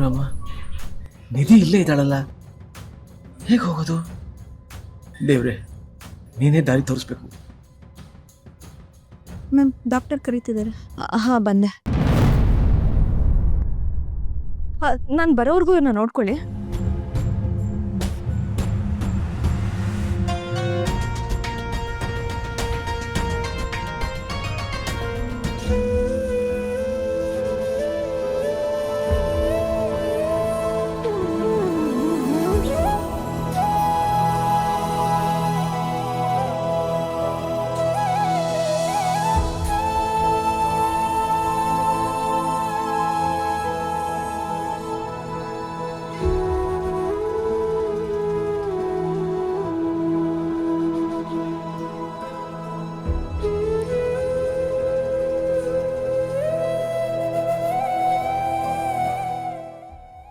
ರಾಮ, ನಿಧಿ ಇಲ್ಲೇ ಇದ್ದಾಳಲ್ಲ, ಹೇಗೆ ಹೋಗೋದು? ದೇವ್ರೆ, ನೀನೇ ದಾರಿ ತೋರಿಸ್ಬೇಕು. ಮ್ಯಾಮ್, ಡಾಕ್ಟರ್ ಕರೀತಿದ್ದಾರೆ. ಹಾಂ, ಬಂದೆ. ನಾನು ಬರೋವರೆಗೂ ಇವ್ರನ್ನ ನೋಡ್ಕೊಳ್ಳಿ.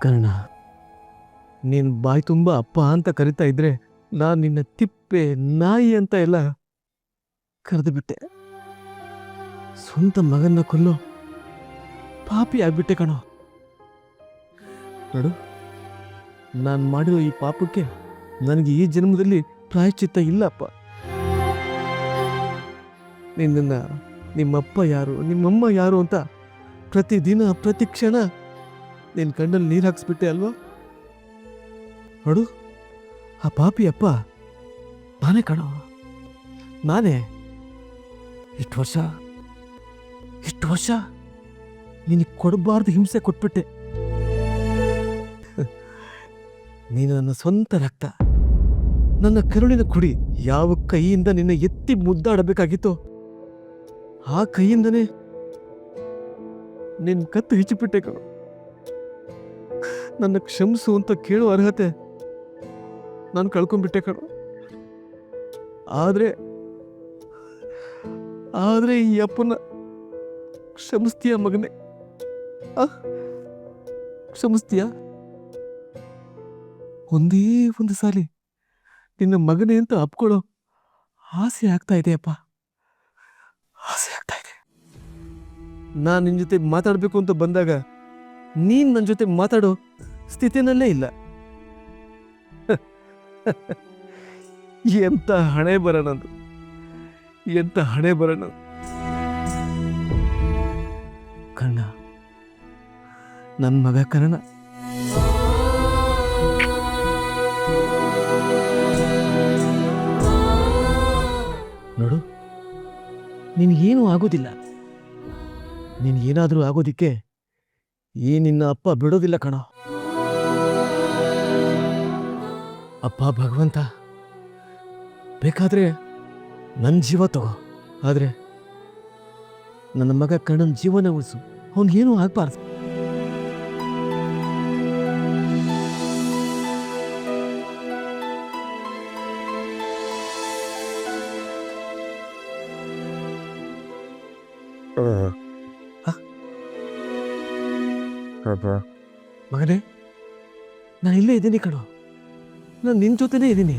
ಕರ್ಣ, ನೀನು ಬಾಯಿ ತುಂಬ ಅಪ್ಪ ಅಂತ ಕರಿತಾ ಇದ್ರೆ ನಾನು ನಿನ್ನ ತಿಪ್ಪೆ ನಾಯಿ ಅಂತ ಎಲ್ಲ ಕರೆದು ಬಿಟ್ಟೆ. ಸ್ವಂತ ಮಗನ್ನ ಕೊಲ್ಲೋ ಪಾಪಿ ಆಗ್ಬಿಟ್ಟೆ ಕಣೋ. ನೋಡು, ನಾನು ಮಾಡಿರೋ ಈ ಪಾಪಕ್ಕೆ ನನಗೆ ಈ ಜನ್ಮದಲ್ಲಿ ಪ್ರಾಯಶ್ಚಿತ್ತ ಇಲ್ಲಪ್ಪ. ನಿನ್ನನ್ನು ನಿಮ್ಮಪ್ಪ ಯಾರು, ನಿಮ್ಮಮ್ಮ ಯಾರು ಅಂತ ಪ್ರತಿದಿನ ಪ್ರತಿ ಕ್ಷಣ ನಿನ್ನ ಕಣ್ಣಲ್ಲಿ ನೀರು ಹಾಕ್ಸ್ಬಿಟ್ಟೆ ಅಲ್ವಾ? ನೋಡು, ಆ ಪಾಪಿ ಅಪ್ಪ ನಾನೇ ಕಣೋ, ನಾನೇ. ಇಷ್ಟು ವರ್ಷ ನಿನಗೆ ಕೊಡಬಾರ್ದು ಹಿಂಸೆ ಕೊಟ್ಬಿಟ್ಟೆ. ನೀನು ನನ್ನ ಸ್ವಂತ ರಕ್ತ, ನನ್ನ ಕರುಳಿನ ಕುಡಿ. ಯಾವ ಕೈಯಿಂದ ನಿನ್ನ ಎತ್ತಿ ಮುದ್ದಾಡಬೇಕಾಗಿತ್ತೋ ಆ ಕೈಯಿಂದನೇ ನಿನ್ನ ಕತ್ತು ಹಿಚ್ಚಿಬಿಟ್ಟೆ ಕಣೋ. ನನ್ನ ಕ್ಷಮಿಸು ಅಂತ ಕೇಳೋ ಅರ್ಹತೆ ನಾನು ಕಳ್ಕೊಂಡ್ಬಿಟ್ಟೆ ಕಣೋ. ಆದ್ರೆ ಈ ಅಪ್ಪನ ಕ್ಷಮಿಸ್ತೀಯ ಮಗನೇ? ಕ್ಷಮಿಸ್ತೀಯ? ಒಂದೇ ಒಂದು ಸಾಲಿ ನಿನ್ನ ಮಗನೇ ಅಂತ ಅಪ್ಕೊಳ್ಳೋ ಆಸೆ ಆಗ್ತಾ ಇದೆಯಪ್ಪ, ಆಸೆ ಆಗ್ತಾ ಇದೆ. ನಾನು ನಿನ್ನ ಜೊತೆ ಮಾತಾಡಬೇಕು ಅಂತ ಬಂದಾಗ ನೀನು ನನ್ನ ಜೊತೆ ಮಾತಾಡೋ ಸ್ಥಿತಿನಲ್ಲೇ ಇಲ್ಲ. ಎಂತ ಹಣೆ ಬರೋಣದು, ಎಂತ ಹಣೆ ಬರೋಣ. ಕರ್ಣ, ನನ್ನ ಮಗ ಕರ್ಣ. ನೋಡು, ನಿನಗೇನೂ ಆಗೋದಿಲ್ಲ. ನಿನಗೇನಾದರೂ ಆಗೋದಿಕ್ಕೆ ಈ ನಿನ್ನ ಅಪ್ಪ ಬಿಡೋದಿಲ್ಲ ಕಣೋ. ಅಪ್ಪ ಭಗವಂತ, ಬೇಕಾದ್ರೆ ನನ್ನ ಜೀವ ತಗೋ, ಆದರೆ ನನ್ನ ಮಗ ಕಣ್ಣನ ಜೀವನ ಉಳಿಸು. ಅವನಿಗೇನೂ ಆಗ್ಬಾರ್ದು. ಮಗನೇ, ನಾನು ಇಲ್ಲೇ ಇದ್ದೀನಿ ಕಣೋ, ನಾನು ನಿನ್ನ ಜೊತೆನೇ ಇದ್ದೀನಿ.